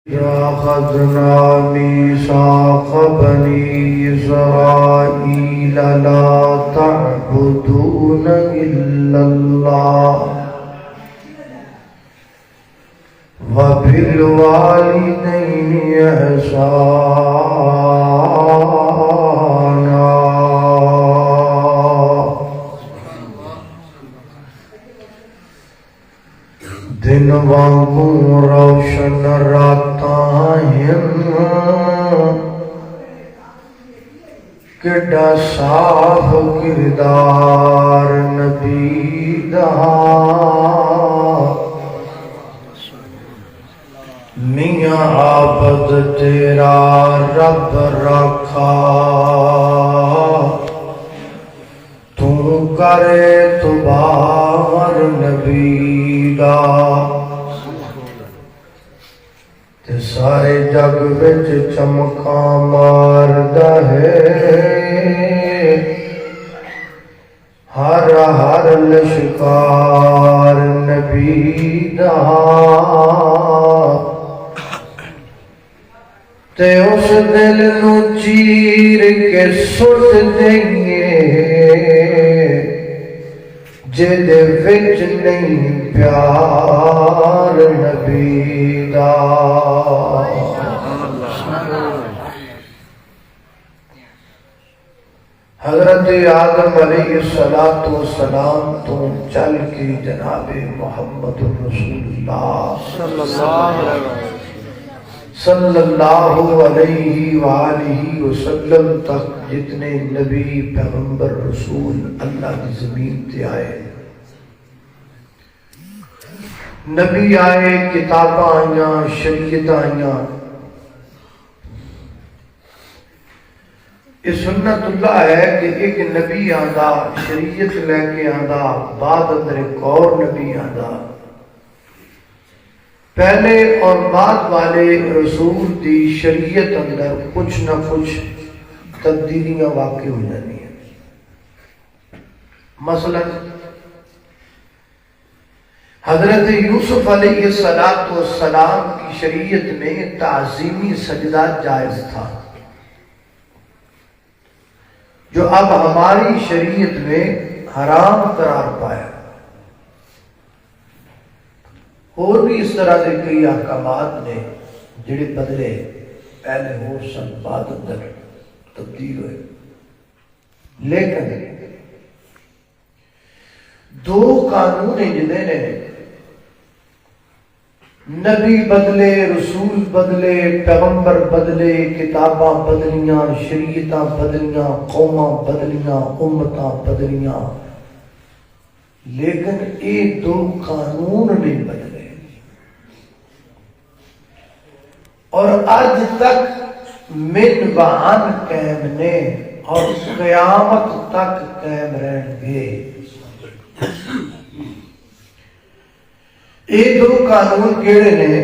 أخذنا ميثاق بني إسرائيل لا تعبدون إلا الله وبالوالدين إحسانا دن وانگوں روشن راتاں کڈا صاف کردار نبی دا میاں عابد تیرا رب رکھا تو کرے تبار نبی دا تے سارے جگ وچ چمکاں ماردا ہے ہر ہر لشکار نبی دا تے اس دل نو چیر کے سٹ دیں گے جدے وچ نہیں پیار نبی دا حضرت آدم علیہ السلام تو چل کے جناب محمد رسول اللہ صلی اللہ علیہ وآلہ وسلم تک جتنے نبی پیغمبر رسول اللہ کی زمین تے آئے، نبی آئے، کتاباں آئیاں، شریعت آئیاں، یہ سنت اللہ ہے کہ ایک نبی آندا شریعت لے کے آندا، بعد اندر ایک اور نبی آندا، پہلے اور بعد والے رسول دی شریعت اندر کچھ نہ کچھ تبدیلیاں واقع ہو جاتی ہیں۔ مثلا حضرت یوسف علیہ السلام کی شریعت میں تعظیمی سجدہ جائز تھا، جو اب ہماری شریعت میں حرام قرار پایا۔ اور بھی اس طرح سے کئی احکامات نے جڑے بدلے، پہلے ہو سن بعد اندر تبدیل ہوئے، لیکن دو قانون جدے نے، نبی بدلے، رسول بدلے، پیغمبر بدلے، کتاباں بدلیاں، شریعتاں بدلیاں، قوماں بدلیاں، امتاں بدلیاں، لیکن یہ دو قانون نہیں بدلے، اور آج تک من وعن قائم نے اور قیامت تک قائم رہیں گے۔ یہ دو قانون کیڑے نے؟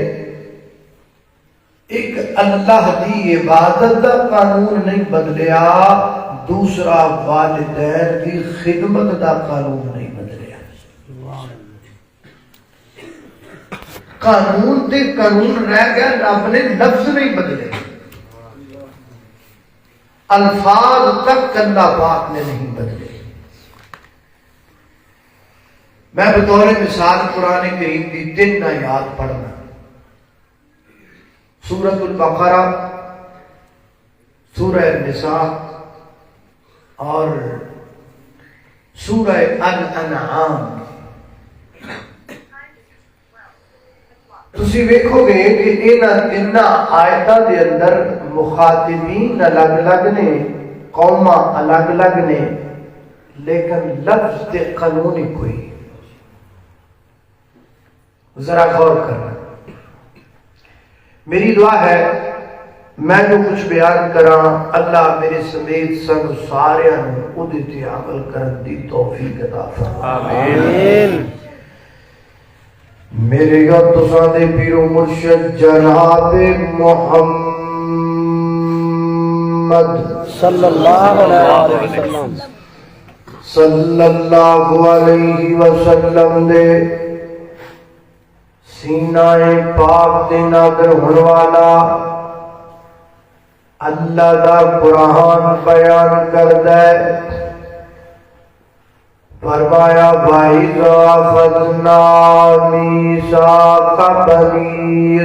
ایک اللہ دی عبادت دا قانون نہیں بدلیا، دوسرا والدین دی خدمت دا قانون نہیں بدلیا۔ قانون تے قانون رہ گیا، رب نے لفظ نہیں بدلے، الفاظ تک اللہ پاک نے نہیں بدلے۔ میں بطور مثال قرآن کریم کی 3 آیات پڑھنا، سورۃ البقرہ، سورہ النساء اور سورہ الانعام۔ تسی ویکھو گے کہ ان آیتاں دے اندر مخاطبین الگ الگ نے، قوماں الگ الگ نے، لیکن لفظ تے قانون ہی کوئی۔ ذرا غور کرنا، میری دعا ہے میں جو کچھ بیان کراں اللہ میرے سمیت سب سارے اودے تے عمل کرن دی توفیق عطا فرمائے، آمین۔ میرے اور تساں دے پیر و مرشد جناب محمد صلی اللہ علیہ وسلم صلی اللہ علیہ وسلم دے سینہ پاک دے نادر ہونے والا اللہ دا قرآن بیان کردہ ہے، فرمایا وَإِذَا أَخَذْنَا مِيثَاقَ بَنِي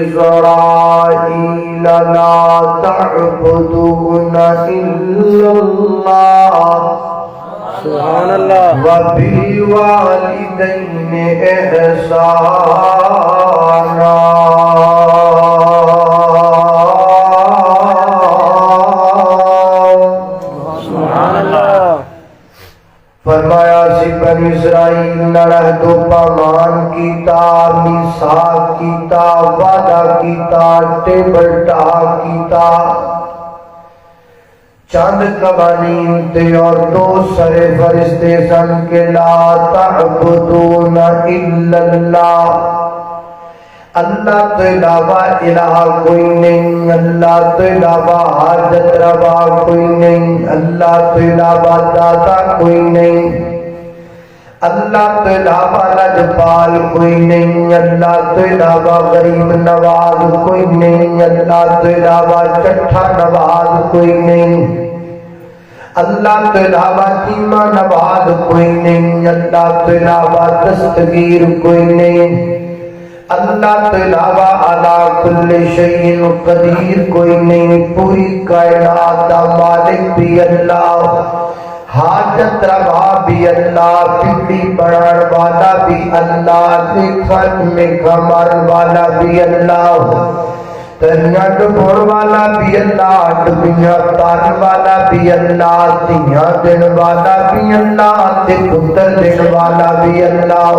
إِسْرَائِيلَ لَا تَعْبُدُونَ إِلَّا اللَّهَ سبحان اللہ وَبِالْوَالِدَيْنِ إِحْسَانًا فرمایا سی بنی اسرائیل نرہد و پامان کیتا، میثاق کیتا، وعدہ کیتا، ٹیبل ٹاک کیتا، چند قوانین تے اور دو سرے فرشتے سن کے لا تعبدون الا اللہ، اللہ تو علاوہ الہ کوئی نہیں، اللہ تو علاوہ حاجت روا کوئی نہیں، اللہ تو علاوہ داتا کوئی نہیں، اللہ تو علاوہ لجپال کوئی نہیں، اللہ تو علاوہ غریب نواز کوئی نہیں، اللہ تو علاوہ چٹھا نواز کوئی نہیں، اللہ تو علاوہ چیمہ نواز کوئی نہیں، اللہ تو علاوہ دستگیر کوئی نہیں، اللہ تو علاوہ علی کل شیء قدیر کوئی نہیں، پوری کائنات دا مالک بھی اللہ، حاجت روا بھی اللہ، پگڑی بڑھان والا بھی اللہ، لکھن میں کمر والا بھی اللہ، تریاں ڈبور والا بھی اللہ، ڈبیاں تار والا بھی اللہ، تیاں دن والا بھی اللہ، تے پتر دن والا بھی اللہ،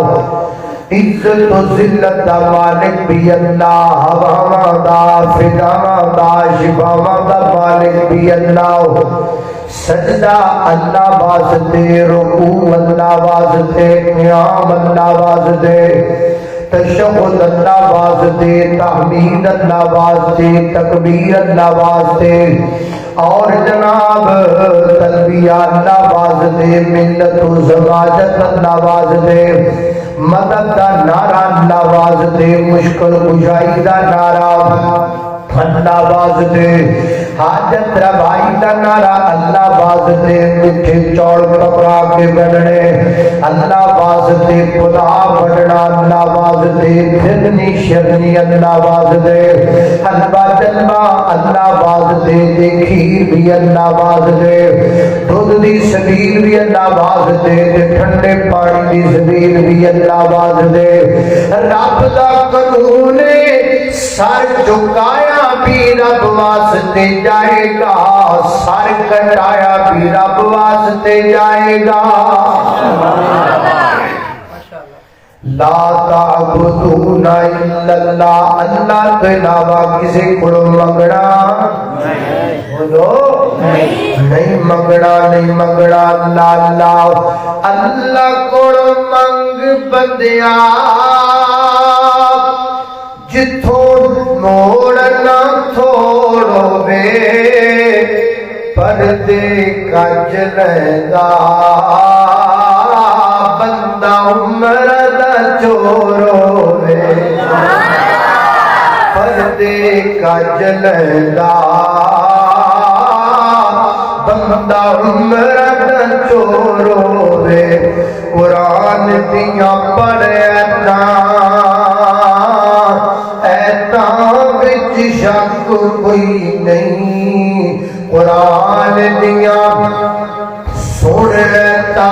عزت و ذلت دا مالک بھی اللہ، ہواواں دا فضاواں دا شفاواں دا مالک بھی اللہ، سجدہ اللہ واسطے، رکوع اللہ واسطے، قیام اللہ واسطے، تشہد اللہ واسطے، تحمید اللہ واسطے، تکبیر اللہ واسطے، اور جناب تلبیہ اللہ واسطے، ملت و سماجت اللہ واسطے، مدد دا نعرہ اللہ واسطے، مشکل کشائی دا نعرہ اللہ واسطے، حاجت روائی دا نعرہ اللہ واسطے، مٹھے چوڑ پکڑا کے بننے اللہ واسطے، خدا بڑھنا اللہ واسطے، جدنی شدنی اللہ واسطے، حلوہ جلوہ اللہ واسطے، کھیر بھی اللہ واسطے، دودھ دی سبیل بھی اللہ واسطے، ٹھنڈے پانی دی سبیل بھی اللہ واسطے، رب دا قانون سر جھکایا بھی رب واسطے جائے گا، سر کٹایا بھی رب واسطے جائے گا، لا تعبدون الا اللہ، اللہ تو علاوہ کسی کو منگنا بولو نہیں منگنا، نہیں منگنا، اللہ اللہ اللہ کو منگ بندیا، جتھوں موڑنا تھوڑو وے، پردے کج لیندا بندہ عمر دا چورو وے، پردے کج لیندا بندہ عمر دا چورو وے، قرآن دیاں پڑھنا شک کوئی نہیں، قرآن دیاں سن لیتا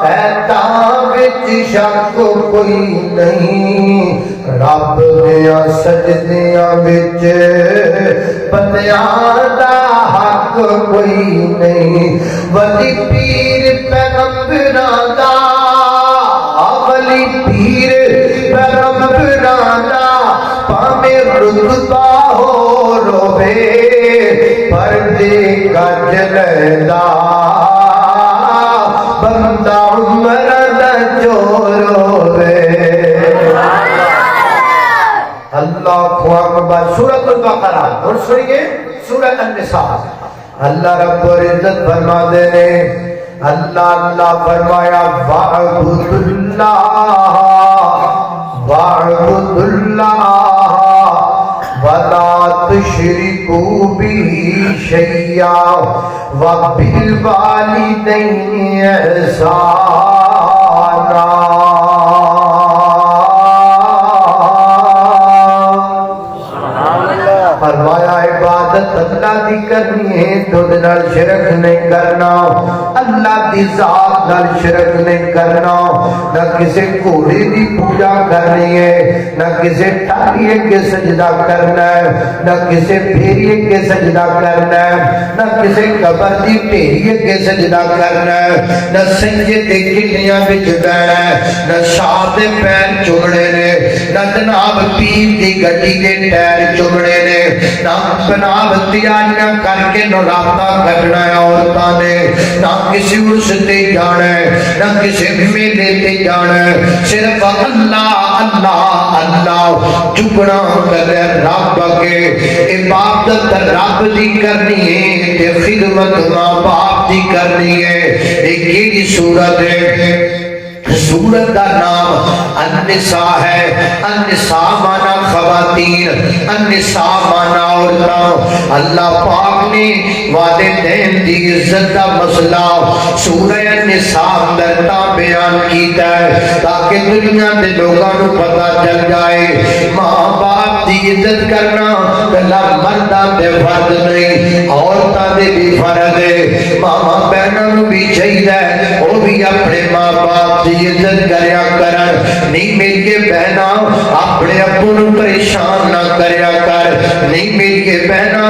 ایتا وچ شک کوئی نہیں، رب دیاں سجدیاں وچ بندیاں دا حق کوئی نہیں، ولی پیر پیغمبراں دا، ولی پیر پیغمبراں دا، پامے رتبہ ہو روے، پردے کج لیندا بندہ عمر دا چوروے، اللہ اکبر۔ سورۃ البقرہ اور سنیے سورۃ النساء، اللہ رب العزت فرما دے اللہ اللہ فرمایا وَاعْبُدُوا اللَّهَ وَاعْبُدُوا اللَّهَ وَلَا تُشْرِكُوا بِهِ شَيْئًا وَبِالْوَالِدَيْنِ إِحْسَانًا. فرمایا عبادت اللہ دی کرنی ہے تو نال شرک نہیں کرنا، اللہ دی ذات نال شرک نہیں کرنا، نہ کسی گھوڑے دی پوجا کرنی ہے، نہ کسی ٹالیے کے سجدہ کرنا ہے، نہ کسی پھیریے کے سجدہ کرنا ہے، نہ کسی قبر دی ٹھیریے کے سجدہ کرنا ہے، نہ سنجے تے گٹیاں وچ بیٹھنا ہے، نہ شاہ دے پیر چومنے نے، نہ جناب پیر دی گڈی دے ٹائر چومنے نے، نہ جناب تیاریاں کر کے نوراتہ کرنا ہے عورتاں نے، نہ کسی عرس تے جانا ہے، نہ کسی میلے تے جانا ہے، صرف اللہ اللہ اللہ چپنا کرے رب کے عبادت رب دی کرنی ہے تے خدمت ماں باپ دی کرنی ہے. ایک ہی صورت ہے، سورت کا نام النساء ہے. النساء مانا خواتین، النساء مانا عورتاں. اللہ پاک نے والدین دی عزت کا مسئلہ سورہ النساء اندر بیان کیتا ہے تاکہ دنیا کے لوگوں کو پتہ چل جائے ماں باپ دی عزت کرنا کلا مرداں دے فرض نہیں، عورتاں دے بھی فرض ہے. ماما بہنوں بھی چاہیے وہ بھی اپنے ماں باپ دی عزت کریا کرن. نہیں میری بہنا اپنے ابو نو پریشان نہ کریا کر، نہیں میری بہنا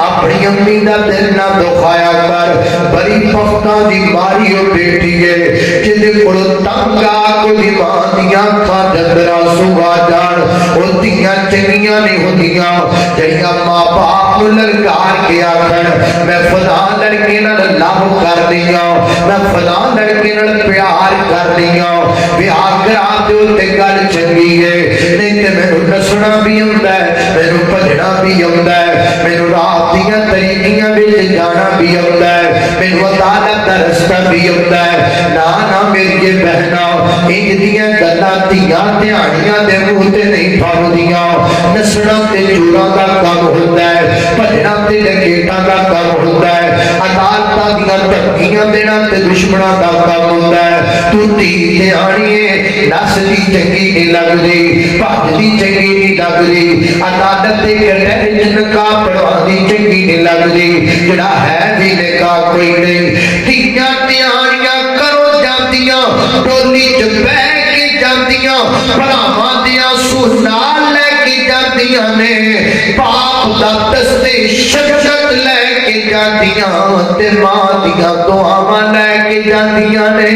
اپنی امی دا دل نہ دکھایا کر. بڑی پختہ دی ماری ہو بیٹی ہے جدے کولو تنگ آ کوئی ماں دیاں اکھاں جندرا سوا جان او دیاں چنگیاں نہیں ہوندیاں جڑیاں ماں باپ نو للکار کے آکھن میں فلاں لڑکے نال لو کر دیاں، میں فلاں لڑکے نال پیار کر دیاں. پیار کرا دیو تے گل چنگی ہے، نہیں تے مینوں نسنا بھی ہوندا ہے، مینوں بھجنا بھی ہوندا ہے، مینوں رات دیاں طریقیاں وچ جانا بھی ہوندا ہے، مینوں عدالت دا رستہ بھی ہوندا ہے. نا نا میری بہنا انج دیاں گلاں تیاں دھیانیاں دے منہ تے نہیں پھردیاں. نسنا تے چوراں دا کم ہوندا ہے، بھجنا تے ڈکیٹاں دا کم ہوندا ہے، عدالتاں دیاں دھمکیاں دینا تے دشمناں دا کم ہوندا ہے. تو دھی دھیانی ہے، نسدی چنگی نہیں لگدی، بھجدی چنگی نہیں لگدی، عدالت دے کٹہرے وچ نکاح پڑھواندی چنگی نہیں لگدی، جڑا ہے بھی نکاح کوئی نہیں. دھیاں دھیانیاں کرو جاندیاں ڈولی چ بیٹھ کے جاندیاں بھراواں دیاں سونال لے کے جاندیاں نے، باپ دا دستے شجاعت لے کے جاندیاں تے ماں دیاں دعاواں لے کے جاندیاں نے.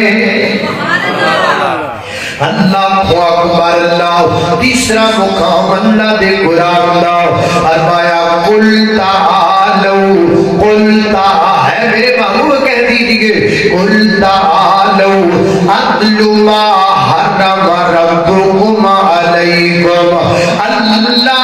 اللہ اکبر. اللہ تیسرا مقام اللہ دے قرآن دا فرمایا قل تعالوا، قل ہے میرے محبوب کہہ دیجئے قل تعالوا اتل ما حرم ربکم علیکم. اللہ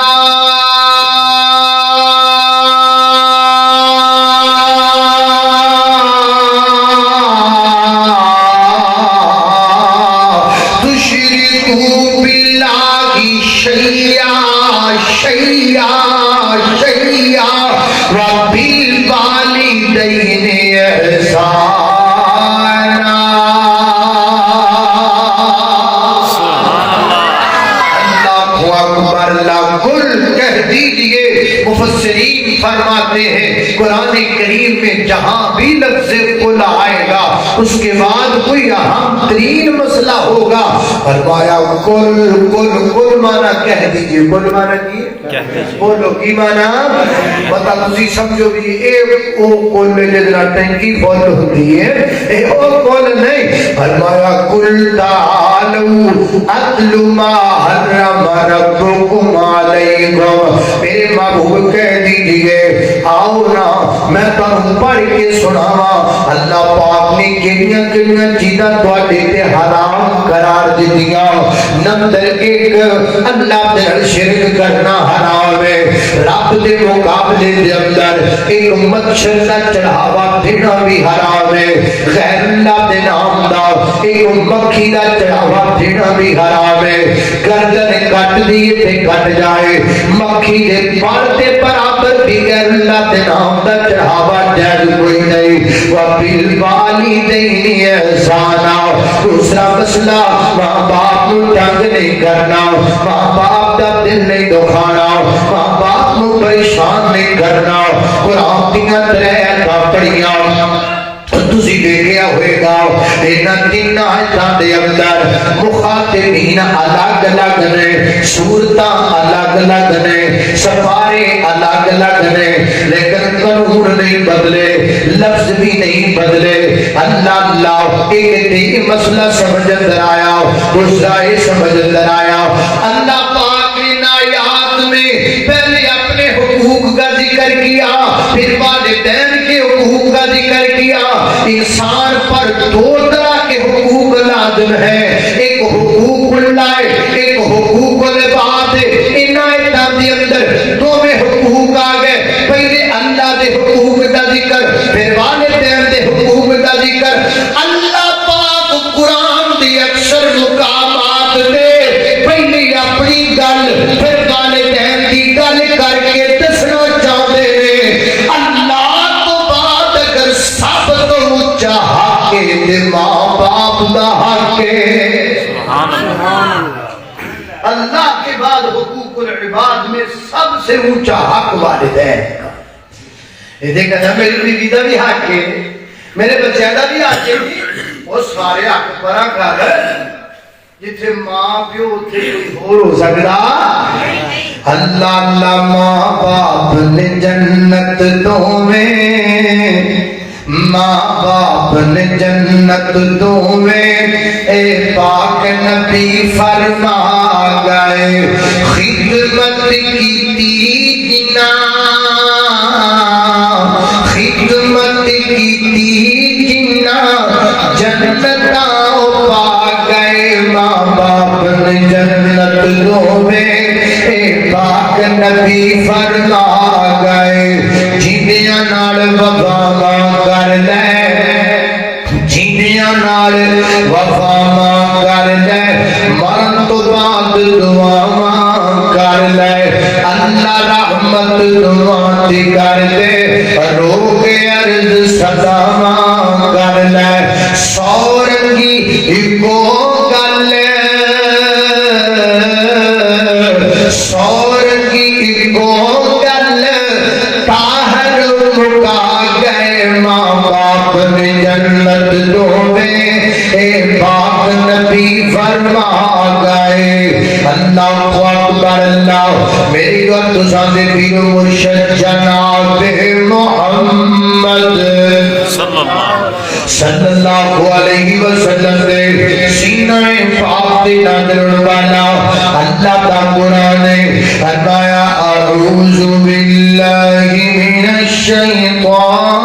مفسرین فرماتے ہیں قرآن کریم میں جہاں بھی لفظ قل آئے گا اس کے بعد کوئی اہم ترین مسئلہ ہوگا. فرمایا قل قل قل مانا کہہ دیجئے. قل مانا کی بولو کی مانا بتا تسی سمجھو بھی اے او قل جدنا ٹینکی فل ہوتی ہے اے او قل نہیں. فرمایا قل تعالوا اتل ما حرم ربکم علیکم. میرے محبوب کہہ دیجئے آؤ نا میں تمہیں پڑھ کے سناواں اللہ پاک نے کہڑیاں کہڑیاں چیزاں تواڈے تے حرام قرار دتیاں. نمبر 1 اللہ دے شرک کرنا حرام ہے. رب دے مقابلے دے اندر ایک مچھر دا چڑھاوا دینا بھی حرام ہے، غیر اللہ دے نام دا ایک مکھی دا چڑھاوا دینا بھی حرام ہے۔ گردن کٹ دیے تے کٹ جائے، مکھی دے پر دے برابر بھی غیر اللہ دے نام دا چڑھاوا جائز کوئی نہیں۔ وَبِالْوَالِدَيْنِ احسانا، دوسرا مسئلہ ماں باپ نو تنگ نہیں کرنا، ماں باپ دا دل نہیں دکھانا، ماں باپ نو پریشان نہیں کرنا۔ قرآن دیاں ترے پڑھیاں تسی دیکھیا ہوئے گا، انہاں تین آیتاں دے اندر مخاطبین الگ الگ نے، صورتاں الگ الگ نے، سفارے الگ الگ نے، لیکن قانون نہیں بدلے، لفظ بھی نہیں بدلے۔ اللہ ایک دے مسئلہ سمجھ اندر آیا، دوسرا یہ سمجھ اندر آیا۔ اللہ پاک نے آیات میں پہلے اپنے حقوق کا ذکر کیا، پھر والدین کے حقوق کا ذکر کیا۔ انسان پر دو طرح کے حقوق لازم ہیں، ایک حقوق اللہ، ایک حقوق العباد۔ ان آیتاں دے اندر دو میں حقوق آ گئے، پہلے اللہ دے حقوق کا ذکر، پھر والدین دے حقوق کا ذکر۔ اللہ پاک قرآن دی اکثر مقامات دے پہلے اپنی گل پھر والدین دی گل کر کے دسنا چاہتے ہیں۔ اللہ تو بعد اگر سب تو اونچا حق ہے ماں باپ دا حق ہے۔ اللہ کے بعد حقوق العباد میں سب سے اونچا حق والدین کا۔ یہ دیکھا تھا میری بیوی دا بھی حق ہے، میرے بچے دا بھی حق ہے، وہ سارے حق پرا کر جتھے ماں پیو اتھے کوئی ہو سکتا۔ اللہ اللہ ماں باپ نے جنت دو میں، ماں باپ نے جنت دو میں، اے پاک نبی فرما گئے خدمت کی جنا، خدمت کی جنا جنت پا گئے۔ ماں باپ نے جنت دو میں، اے پاک نبی فرما گئے جیندیاں نال وفا ماں کر لے، جیندیاں نال وفا ماں کر لے، مرن تو بعد دعا ماں کر لے۔ اللہ رحمت دعا دی کر دے، رو کے عرض صدا ماں کر لے۔ سورنگی ایکو گل، سورنگی ایکو گل، طاہر مکا گئے ماں باپ نے جنت دو میں، اے پاک نبی فرما گئے۔ اللہ اکبر اللہ۔ میری گل تو سامنے پیر و مرشد جناب محمد صلی اللہ علیہ وسلم دے سینہ پاک دے نادرن والا اللہ کا قرآن نے فرمایا اعوذ باللہ من الشیطان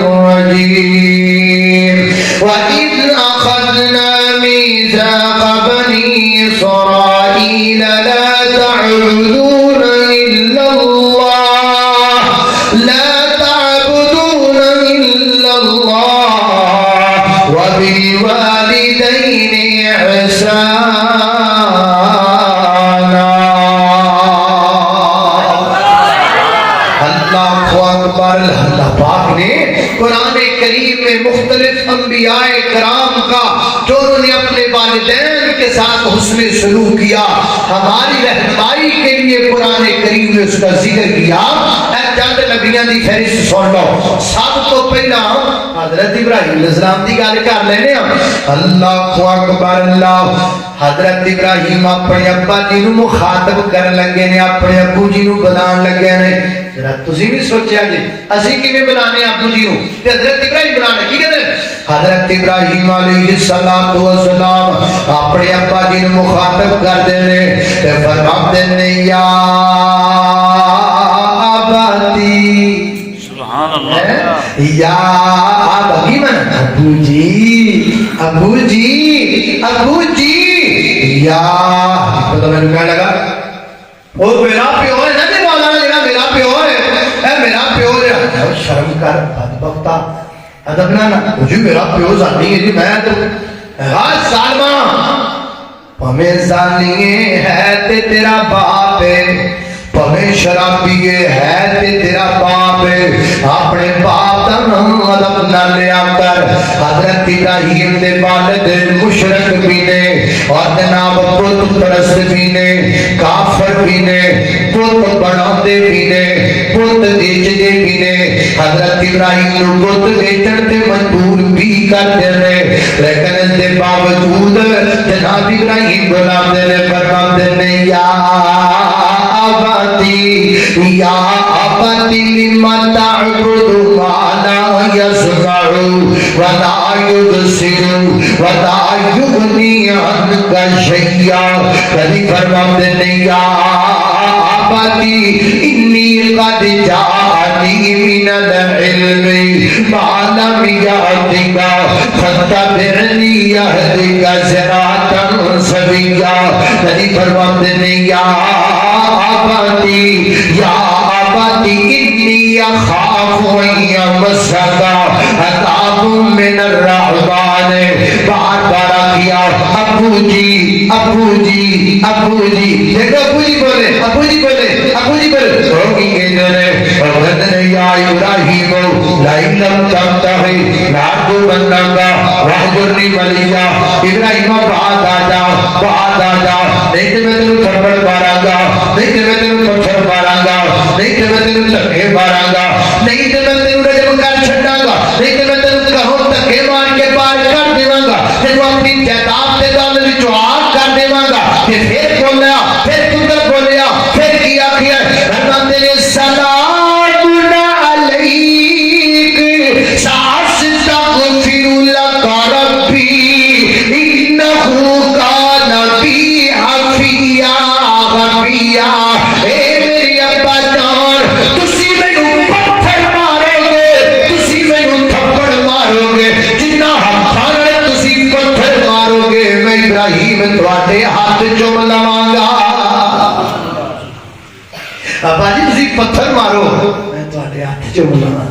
الرجیم وَإِذْ أَخَذْنَا مِيثَاقَ بَنِي إِسْرَائِيلَ لَا تَعْبُدُونَ إِلَّا اللَّهَ لَا تَعْبُدُونَ إِلَّا اللَّهَ وَبِالْوَالِدَيْنِ إِحْسَانًا۔ اللہ پاک نے قرآن کریم میں مختلف انبیاء کرام کا جو انہوں نے اپنے والدین کے ساتھ حسن سلوک کیا، ہماری رہنمائی کے لیے قرآن کریم نے اس کا ذکر کیا۔ چند نبیوں کی فہرست سن لو۔ سب تو پہلا حضرت ابراہیم علیہ السلام کی گل کر لینے ہم۔ اللہ اکبر اللہ۔ حضرت ابراہیم اپنے ابا جی نو مخاطب کرن لگے نے، اپنے ابو جی نو بلان لگے نے۔ ذرا تسی بھی سوچیا جی اسی کیویں بلانے ابو جی نو تے حضرت ابراہیم بلانے کی کہندے؟ حضرت ابراہیم علیہ السلام اپنے ابا جی نو مخاطب کردے نے تے فرماندے نے یا اباتی، سبحان اللہ، یا ابا من ابو جی، ابو جی، ابو جی، یا پتہ میں کہنے لگا وہ میرا پیو ہے نا، میرا اور شرم کر بدبختا ادب نہ مجھے میرا پیو زانی ہے جی میں تو ہر سالما پمیں زانی ہے تے تیرا باپ ہے پمیں شرابی ہے تے تیرا باپ ہے اپنے باپ دا نام ادب نہ لیا کر حضرت ابراہیم دے والد مشرک بھی نے اور جناب بت پرست بھی نے کافر بھی نے بت بناتے بھی نے بت بیچتے بھی نے حضرت ابراہیم نو بت بیچن تے مجبور بھی کرتے نے لیکن اس دے باوجود جناب ابراہیم بلاتے نے فرماتے نے یا یا ابتی لما تعبد ما لا يسمع ولا يبصر ولا يغني عنك شيئا کبھی فرماتے ہیں یا ابتی انی قد جاءنی من العلم ما لم یأتک فاتبعنی اهدک صراطا سویا کبھی فرماتے ہیں یا یا آبادی انی اخاف ان یمسک عذاب من الرحمن بار بار کیا ابو جی ابو جی ابو جی دیکھو ابو جی بولے ابو جی بولے ابو جی بولے ہوگی کے جنے وقتنے یا ابراہیم لائن لم تمتہی لارکو بندنگا وحجرنی ملیا ابراہیم بعد آجا نہیں کہ میں تنہوں تھپڑ مارا گا نہیں کہ میں تنہوں پتھر مارا گا نہیں کہ میں تنہوں لکھے مارا گا نہیں کہ میں تنہوں رجب کر چھڑا گا نہیں کہ میں تنہوں کہوں تکے مان کے پار کر دیواں گا تنہوں اپنی جہداب سے دال جو آگ کر دیواں گا کہ پھر بولیا پھر کتر بولیا پھر کیا رحمت نے سلام علیک ساس تغفر لک ربی انہو کان بی حفیہ غفیہ اے میری ابا جان تسی میں پتھر مارو گے تسی میں تھپڑ مارو گے جنہ ہاتھاں تسی پتھر مارو گے میں ابراہیم تواڈے ہاتھ چوم لواں گا ابا جی تسی پتھر مارو میں تواڈے ہاتھ چوم لواں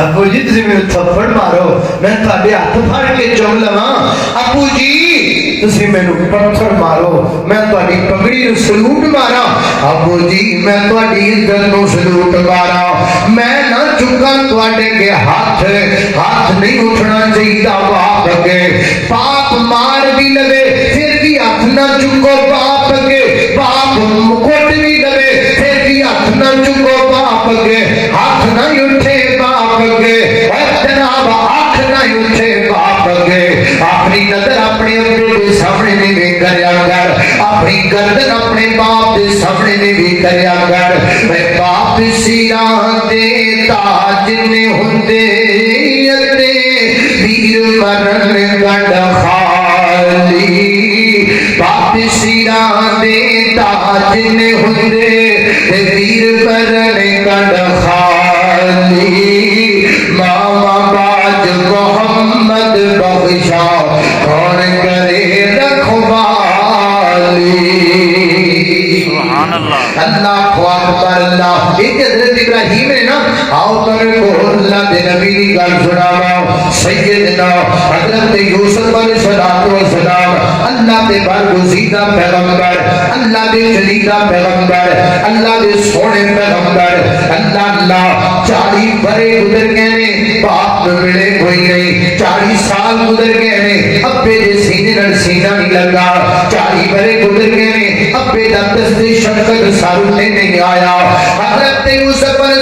ابو جی تسی میں تھپڑ مارو میں تواڈے ہاتھ پھڑ کے چوم لواں ابو جی تسی میں پتھر مارو میں تواڈی پگڑی نو سلوٹ مارا ابو جی میں تواڈی عزت نو سلوٹ مارا میں نہ چکا تواڈے کے ہاتھ نہیں اٹھنا چاہیے باپ کے باپ مار بھی لگے پھر بھی ہاتھ نہ چکو باپ کے باپ مکٹ بھی لگے پھر بھی ہاتھ نہ چکو باپ کے ہاتھ نہ اٹھے باپ کے جناب آنکھ نہ اٹھے باپ کے اپنی نظر اپنے ابے کے سامنے نہیں بھی کریا کر اپنی گردن اپنے باپ کے سامنے نہیں بھی کریا کر میں باپ سیراں دے تاج نے ہوندے اتے ویر مرن گنڈ خالی باپ سیراں دے تاج نے ہوندے ویر مرن گنڈ خالی ماما باج محمد بخشا کون کرے رکھوالی اللہ اکبر اللہ ایک حضرت ابراہیم ہے نا آؤ تر کو اللہ دے نبی کی گل سناوا سیدنا حضرت یوسف علیہ السلام اللہ دے برگزیدہ پیغمبر اللہ دے جلیدہ پیغمبر اللہ دے سونے پیغمبر اللہ 40 برے گزر گئے نے باپ میں ملے کوئی نہیں 40 سال گزر گئے نے ابے دے سینے نال سینہ نہیں لگا 40 برے گزر گئے نے ابے دا دستے شفقت سامنے نہیں آیا حضرت یوسف علیہ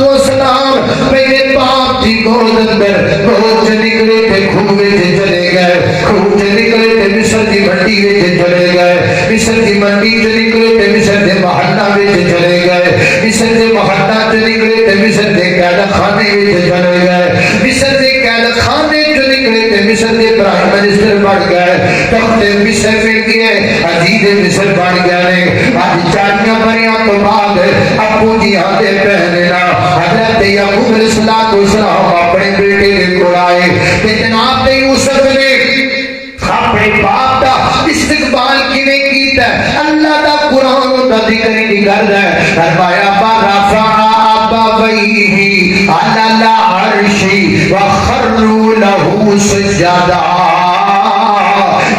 السلام میرے باپ کی گود اندر روز نکلے تھے کھوے سے چلے گئے کھوے سے نکلے تھے مصر کی منڈی سے چلے گئے مصر کی منڈی سے نکلے تھے مصر کے محلہ میں چلے گئے مصر کے محلہ سے نکلے تھے مصر کے قید خانے میں چلے گئے مصر کے قید خانے جو نکلے تھے مصر کے پرائم منسٹر بن گئے تخت مصر مل گئے عزیز مصر بن گئے آج 40 بریاں تو بعد ابو جی آتے پہننا حضرت یعقوب علیہ السلام اپنے بیٹے کے کو آئے کہ جناب یوسف نے اپنے باپ کا استقبال کینے کیتا ہے اللہ دا قرآن دا ذکر نہیں کردا ہے فرمایا فرفع ابویہ العرش وخروا له سجدا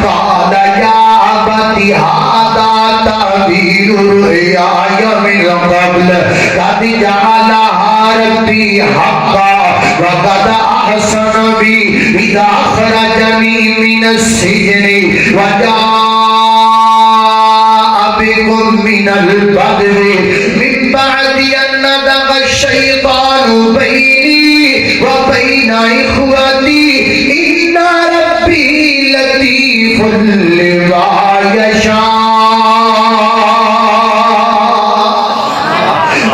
قال يا أبت هذا تعبير رؤياي من قبل قد جعلها ربي حقا وقد أحسن بي إذا أخرجني من السجن وجاء بكم من البدو من بعد أن نزغ الشيطان بيني وبين إخوتي إن ربي لطيف لما يشاء.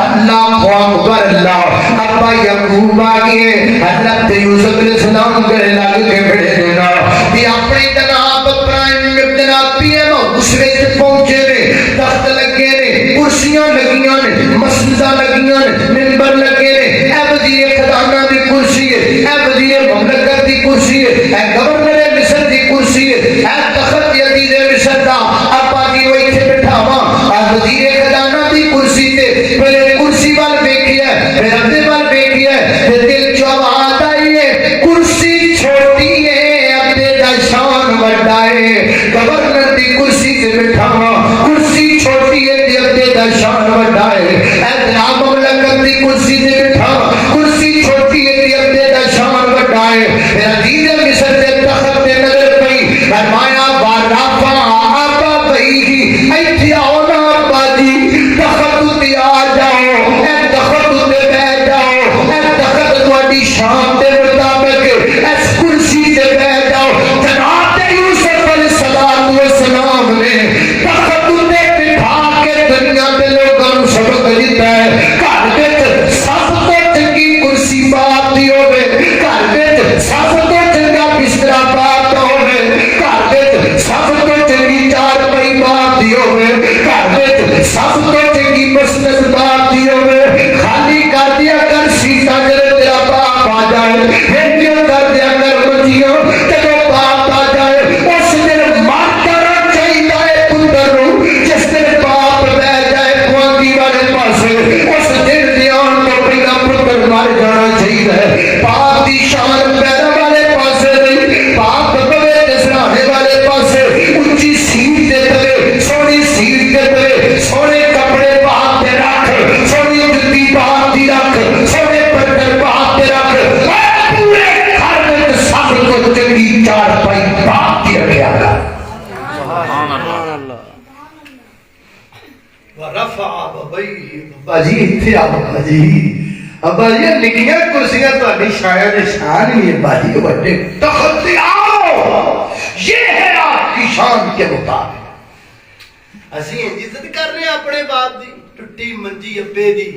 اللہ اکبر اللہ. ابا یعقوب آگئے حضرت یوسف علیہ السلام گلے لگ کے بڑے دینا کہ اپنی جناب پرائم جناب پی ایم اس وچ پہنچے نے, تخت لگے نے, کرسیاں لگیاں نے, مسجداں لگیاں نے, منبر لگے نے. اے وزیر خزانہ دی کرسی ہے, اے وزیر مملکت دی کرسی ہے, اے گورنر مصر دی کرسی ہے, اے تخت عزیز مصر دا ابا جی وہ ایتھے بٹھاواں. اے وزیر خزانہ دی کرسی تے پہلے کرسی وال ویکھیا پھر اپنے وال ویکھیا تے دل چ آواز آئی ہے کرسی چھوٹی ہے اپنے دا شان وڈا ہے. گورنر دی کرسی تے بٹھاواں کرسی چھوٹی ہے تے اپنے دا شان وڈا ہے. اے جناب مملکت دی کرسی تے بٹھاواں کرسی چھوٹی ہے تے اپنے دا شان وڈا ہے. پھر عزیز مصر دے تخت تے نظر پئی فرمایا وارفع ابا بھائی ایتھے آؤ نا ابا جی تخت تے آ جاؤ, اے تخت تے بیٹھ جاؤ, اے تخت تہاڈی شان دے مطابق اس کرسی تے بیٹھ جاؤ. جناب یوسف علیہ السلام نے تخت تے بٹھا کے دنیا دے لوگاں نوں سبق دتا ہے. گھر وچ سب تو چنگی کرسی باپ دی ہوے, گھر وچ سب تو چنگا بستر باپ دا ہوے, گھر وچ سب تو چنگی چارپائی باپ دی ہوے, گھر وچ سب تو چنگی مسجد باپ دی ہوے. خالی کر دیا کر سیٹاں جڑے تیرا باپ آ جائے, ہنڈیاں کر دیا کر منجیاں جدوں باپ آ جائے. اس دن مر جانا چاہیے ہے پتر نوں جس دن باپ بیٹھ جائے گوانگی والے پاسے, اس دن دیان تو پہلا پتر مر جانا چاہیے. باپ دی شان پیروں والے پاسے نہیں, باپ بوے تے سراہنے والے پاسے. اونچی سیٹ دے تلے, سونی سیٹ دے تلے, سونے کپڑے باپ دے رکھ, سونی جُتی باپ دی رکھ, سونے پتر باپ دے رکھ. پورے گھر میں سب کو چنگی چارپائی باپ دی رکھیا کر. ورفع ابویہ, ابا جی اتھے آؤ ابا جی. ابا جی نکیاں کرسیاں تہاڈی شاید شان ہی ہے ابا جی, بڑے تخت تے آؤ, یہ ہے آپ کی شان کے مطابق. اسی عزت کر رہے ہیں اپنے باپ دی, ٹٹی منجی ابے دی,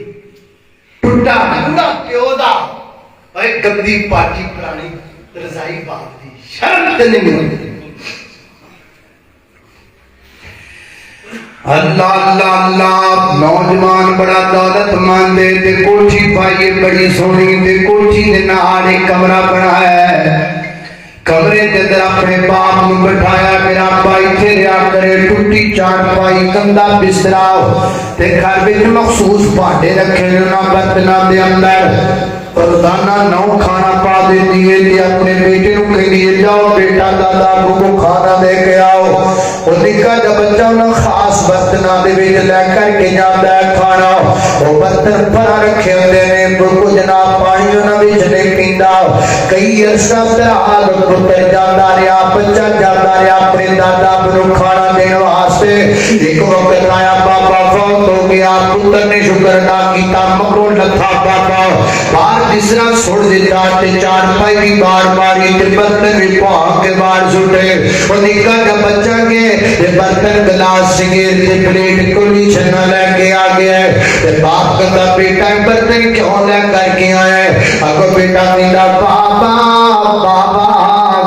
ٹوٹا کھوڑا پیو دا, اے گندی پاٹی پرانی رضائی باپ دی. شرم تے نہیں ہوندی. اللہ اللہ اللہ. نوجوان بڑا دولت مند ہے تے کوٹھی پائیے بڑی سونی, تے کوٹھی دے نال ایک کمرہ بنایا ہے. کمرے دے اندر اپنے باپ نوں بٹھایا, میرا بھائی تھے رہا کرے, ٹوٹی چارپائی گندا بسترا تے گھر وچ مخصوص بھانڈے رکھے نے نہ برتناں دے اندر. روزانہ نو کھانا پا دیتی ہے تے اپنے بیٹے نوں کہندی ہے جاؤ بیٹا دادا ابو کو کھانا دے کے آؤ. او نکا جا بچہ انہاں خاص برتناں دے وچ لے کر کے جاندا ہے کھانا. او برتن بھرا رکھے ہوندے نے, بالکل جناب پانی انہاں وچ نہیں پیندا. کئی عرصہ دراز پتر جاندا رہیا, بچہ جاندا رہیا اپنے دادا ابو نوں کھانا دین واسطے. ایک وقت آیا بابا فوت ہو گیا, پتر نے شکر ادا کیتا, مگروں لتھا بابا باہر بسترا سڑ دیتا تے چارپائی بھی بار باری تے برتن بھی پاک کے بار سٹے. وہ نکا جب بچہ گئے تے برتن گلاس سگے تے پلیٹ کولی چھنا لے کے آ گیا ہے. تے باپ کہتا بیٹا برتن کیوں لے کر کے آیا ہے؟ اگو بیٹا میرا بابا بابا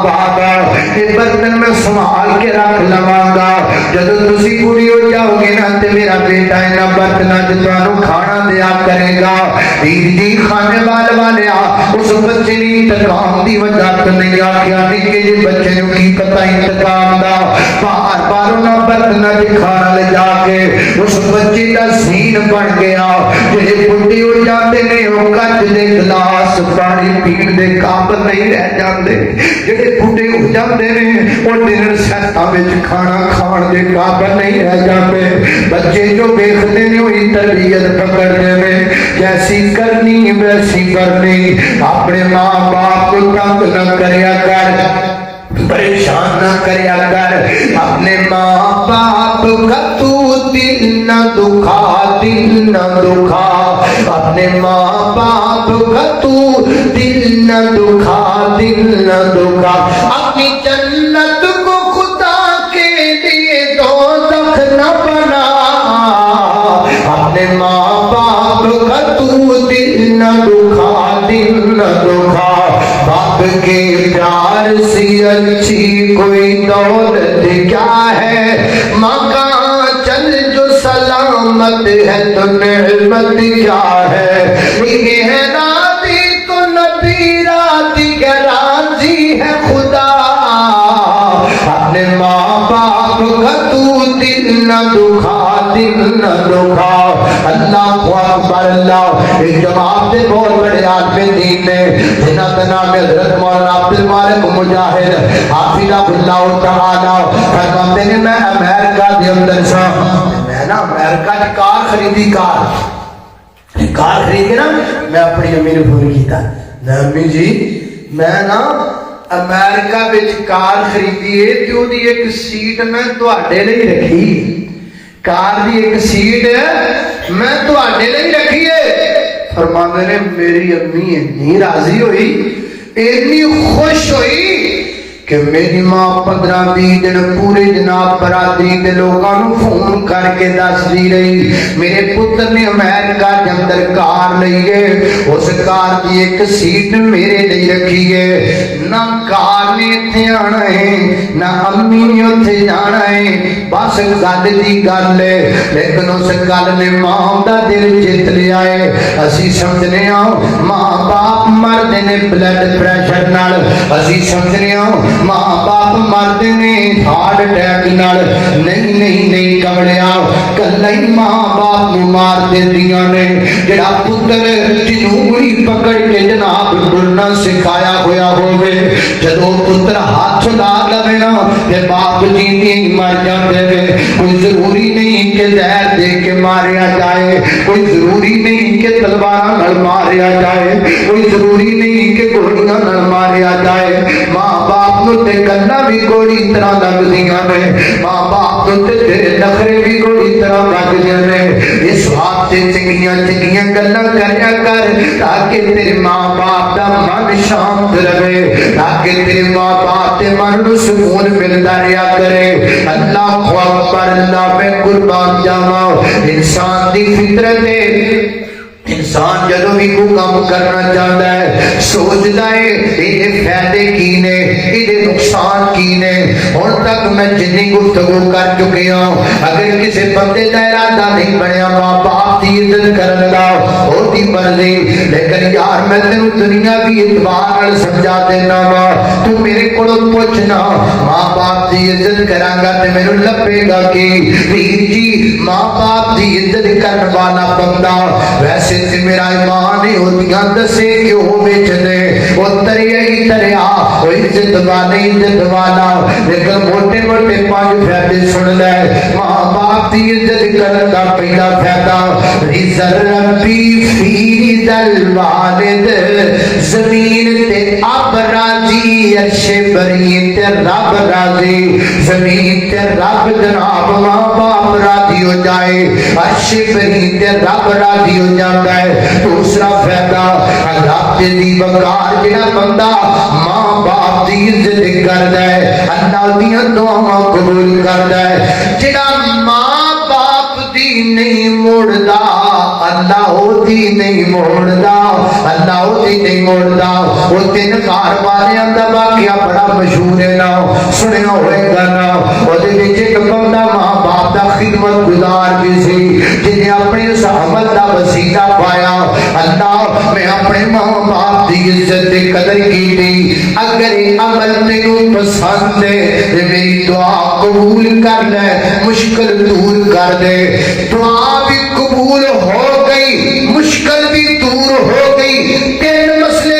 بابا یہ برتن میں سنبھال کے رکھ لواں گا, جب تسی پوری ہو جاؤ گے نا تے میرا بیٹا انہاں برتناں وچ تانوں کھانا دیا کرے گا. دی کھانے والے اس بچے نے انتقام دی وجہ نہیں آخیا, نکے جی بچے نوں کی پتہ انتقام دا. بار بار انہاں برتناں وچ کھانا لے جا کے اس بچے دا سین بن گیا. جڑے بڈھے ہو جاندے نے او کچ دے گلاس گلاس پانی پین دے قابل نہیں رہ جاندے جڑے بڈھے ہو جاندے نے وہ ڈنر سیٹاں وچ کھانا کھان دے قابل نہیں رہ جاندے بچے جو دیکھتے نے وہی تربیت پکڑتے نے جیسی کرنی ویسی کرنی اپنے ماں باپ کو تنگ نہ کریا کر پریشان نہ کریا کر اپنے ماں باپ کا تو دل نہ دکھا دل نہ دکھا اپنے ماں باپ کا تو دل نہ دکھا دل نہ دکھا اپنی جنت کو خدا کے لیے دوزخ نہ بنا اپنے ماں باپ کا تو دل نہ دکھا دل نہ دکھا باپ کے پیار سے اچھی کوئی دولت کیا ہے ماں کا چل جو سلامت ہے تو نعمت کیا ہے یہ ہے راضی تو نبی راضی کا راضی ہے خدا اپنے ماں باپ کا تو دل نہ دکھا دل نہ دکھا اللہ اکبر اللہ ایک جماعت سے بہت بڑے عالم دین نے جنہاں کا نام ہے حضرت مولانا عبد المالک مجاہد حافظہ اللہ تعالی فرماتے ہیں میں امریکہ دے اندر سا میں نا امریکہ دی کار خریدی کار خرید کے نا میں اپنی امی نے فون کیتا امی جی میں نا امریکہ وچ کار خریدی ہے تے اودی ایک سیٹ میں تواڈے لئی رکھی کار دی ایک سیٹ میں تواڈے لئی رکھی ہے فرماندے نے میری امی اتنی راضی ہوئی اتنی خوش ہوئی کہ میری ماں 15-20 دن پورے جناب برادری کے لوگوں فون کر کے دس دی رہی میرے پتر نے امریکہ کے اندر کار لئیے اس کار کی ایک سیٹ میرے لئے رکھی ہے نہ کار نے تھے آنا ہے نہ امی نے تھے جانا ہے بس گل دی گل ہے لیکن اس گل نے ماں دا دل جیت لیا ہے اسی سمجھنے آؤ ماں باپ مرد نے بلڈ پریشر نال اسی سمجھنے آؤ ماں باپ مرد نے ہارٹ اٹیک نال نہیں کمڑیا کلئی ماں باپ نو مار دیندیاں نے جڑا پتر جنوبی پکڑ کے جناب ٹرنا سکھایا ہویا ہوے جدوں پتر ہاتھ لا لوے نا تے باپ جیندے ہی مر جاندے نے کوئی ضروری نہیں کہ زہر دے کے ماریا جائے کوئی ضروری نہیں کہ تلواراں نال ماریا جائے کوئی ضروری نہیں کہ گولیاں نال ماریا جائے ماں باپ نو تے گلاں بھی کوئی طرح لگدیاں نے ماں باپ نو تے تیرے نخرے بھی کوئی طرح لگدیاں نے اس واسطے چنگیاں گلاں کریا کر تاکہ تیرے ماں باپ دا من شانت رہے تاکہ تیرے ماں باپ دے من نو سکون ملدا رہیا کرے اللہ اکبر اللہ میں قربان جاواں انسان دی فطرت ہے انسان جدو بھی کو کام کرنا چاہتا ہے سوچتا ہے یہ فائدے کی نے یہ نقصان کی نے ہن تک میں جنی گفتگو کر چکے ہوں اگر کسی بندے کا ارادہ نہیں بنیا ماں باپ کی عزت کرنے کا ہوتی مرضی لیکن یار میں تینوں دنیا کی اعتبار نال سمجھا دینا وا تو میرے کولو پوچھنا ماں باپ کی عزت کراں گا تے مینوں لبے گا کہ ویر جی ماں باپ کی عزت کرنے والا بندہ ویسے تے میرا ایمان ہے ہوتیاں دسے کیوں وچ نے او دریا ہی دریا او عزت والا لیکن موٹے موٹے 5 فائدے سن لے ماں باپ کی عزت کرنے کا پہلا فائدہ رضا ربی فی رضا الوالد زمین تے اب راضی عرش بری تے رب راضی زمین تے رب جناب ماں باپ راضی ہو جائے عرش بری تے رب راضی ہو جائے دوسرا فائدہ اللہ دی بکار جڑا بندہ ماں باپ دی عزت کردا ہے اللہ دیاں دعاواں قبول کردا ہے جڑا ماں باپ دی نہیں موڑدا اللہ او دی نہیں موڑدا اللہ او دی نہیں موڑدا او تین گھر والیاں دا واقعہ بڑا مشہور ہے نا سنیا ہوئے گا نا او دے وچ ایک بندہ ماں باپ دا خدمت گزار بھی سی جن نے اپنے اس عمل دا وسیلہ پایا اللہ میں اپنے ماں باپ دی عزت دی قدر کی تھی اگر عمل تینوں پسند ہے میری دعا قبول کر لے مشکل دور کر دے دعا بھی قبول ہو گئی مشکل بھی دور ہو گئی 3 مسئلے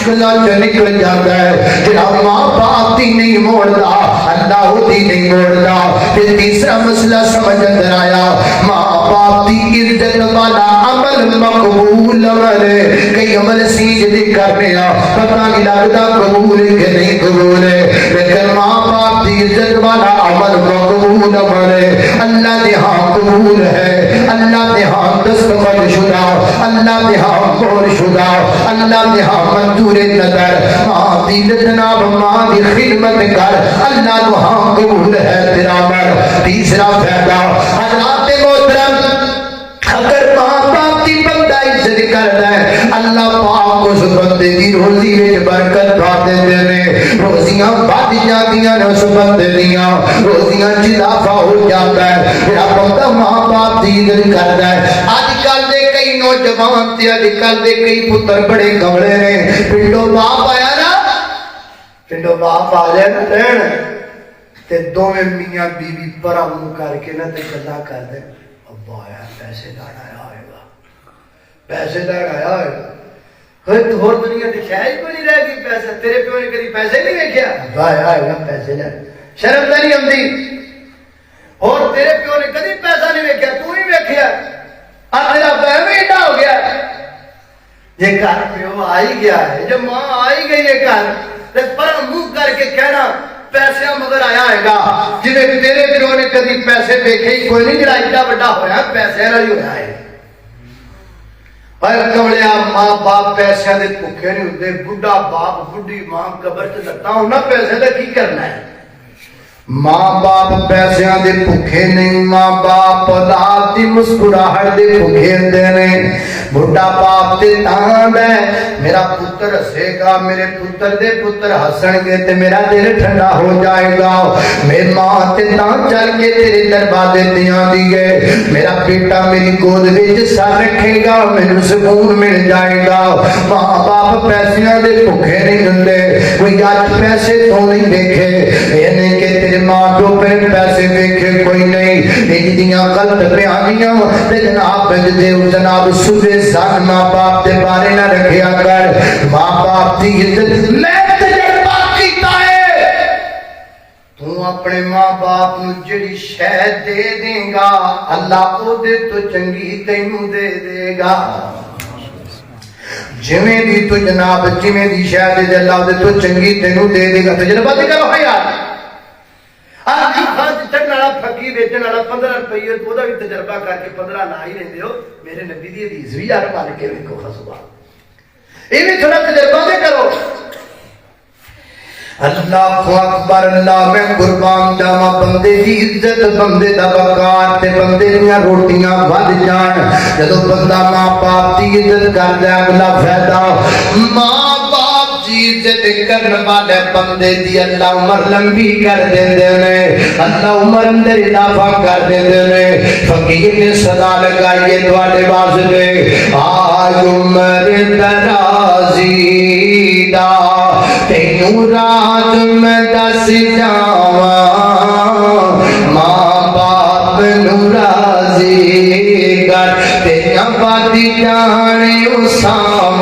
مشکلوں چ نکل جاتا ہے جڑا ماں باپ دی نہیں موڑدا اللہ دی نہیں موڑدا تے تیسرا مسئلہ سمجھ اندر آیا ماں باپ دی عزت والا عمل مقبول ہے کئی عمل سیج دی کرنے پتہ نہیں لگتا قبول ہے کہ نہیں قبول ہے لیکن ماں باپ دی عزت والا عمل مقبول ہے اللہ نے ہاں قبول ہے اللہ نے ہاں دستخط شدہ اللہ نے ہاں مہر شدہ اللہ نے ہاں منظور نظر ماں دی جناب ماں دی خدمت کر اللہ نے ہاں قبول ہے تیرا عمل تیسرا فائدہ حضرات محترم اگر ماں باپ کی بندہ عزت کرتا ہے اللہ پاک اس بندے کی روزی میں برکت پا دیتے ہیں روزیاں بڑھ جاندیاں نے اس بندے دیاں روزیاں اضافہ ہو جاتا ہے میرا بندہ ماں باپ کی عزت کرتا ہے آج کل دے کئی نوجوان تے آج کل دے کئی پتر بڑے کمڑے نے پنڈوں باپ آیا نا پنڈوں باپ آ جائے نا رہن تے دوویں میاں بیوی پرا منہ کر کے نا تے گلاں کر دے ابا آیا پیسے لانا آئے گا پیسے لین آیا ہوئے گا تو ہور دنیا تے شاید کوئی نہیں رہ گئی پیسہ تیرے پیو نے کدی پیسے نہیں ویکھیا ابا آیا ہوئے گا پیسے لین شرم تے نہیں آندی اور تیرے پیو نے کدی پیسہ نہیں ویکھیا تو ہی ویکھیا اور تیرا پیو ایڈا ہو گیا یہ گھر پیو آ ہی گیا ہے جب ماں آ ہی گئی ہے گھر تے پر منہ کر کے کہنا پیسے مگر آیا ہے گا جنہیں تیرے پیو نے کدی پیسے دیکھے ہی کوئی نہیں جڑا ایڈا بڑا ہویا پیسے والی ہویا ہے اور کمڑیا ماں باپ پیسے دے بھوکے نہیں ہوندے بڈھا باپ بڈھی ماں قبر تے لٹا ہونا پیسے دا کی کرنا ہے ماں باپ پیسیاں دے بھوکے نہیں ماں باپ اولاد دی مسکراہٹ دے بھوکے ہوندے نے بڈھا باپ تے تاند ہے میرا پتر ہسے گا میرے پتر دے پتر ہسن گے تے میرا دل ٹھنڈا ہو جائے گا میری ماں تے تاں چل کے تیرے دروازے تے آندی ہے میرا بیٹا میری گود وچ سر رکھے گا مینوں سکون مل جائے گا ماں باپ پیسیاں دے بھوکے نہیں ہوندے کوئی اج پیسے تو نہیں دیکھے اینے کہ تیرے ماں پیو پہ پیسے دیکھے کوئی نہیں دیاں غلط بیانیاں تے جناب دے جناب صبح سن ماں باپ دے بارے نہ رکھیا کر ماں باپ دی عزت میں تجربہ کیتا ہے تو اپنے ماں باپ نو جڑی شے دے دے گا اللہ او دے تو چنگی تینوں دے دے گا جویں دی تو جناب جویں دی شے دے اللہ دے تو چنگی تینوں دے دے گا تجربہ تے کرو یار آج چڑھنے والا پھکی بیچنے والا 15 روپئے تو بھی تجربہ کر کے 15 نہ ہی رہتے ہو میرے نبی دی حدیث بھی یار مان کے ویکھو خصبا یہ بھی تھوڑا تجربہ دے کرو اللہ اکبر اللہ میں قربان جاواں بندے دی عزت بندے دا وقار تے بندے دیاں روٹیاں ود جان جدوں بندہ ماں باپ دی عزت کردا ہے اگلا فائدہ ماں عزت کرنے والے بندے دی اللہ عمر لمبی کر دیندے نے اللہ عمر اندر اضافہ کر دیندے نے فقیر نے صدا لگائی تواڈے واسطے آج عمر درازی دا تینوں راز میں دس جاواں ماں باپ نوں راضی کر تیرا بادی جانے اساں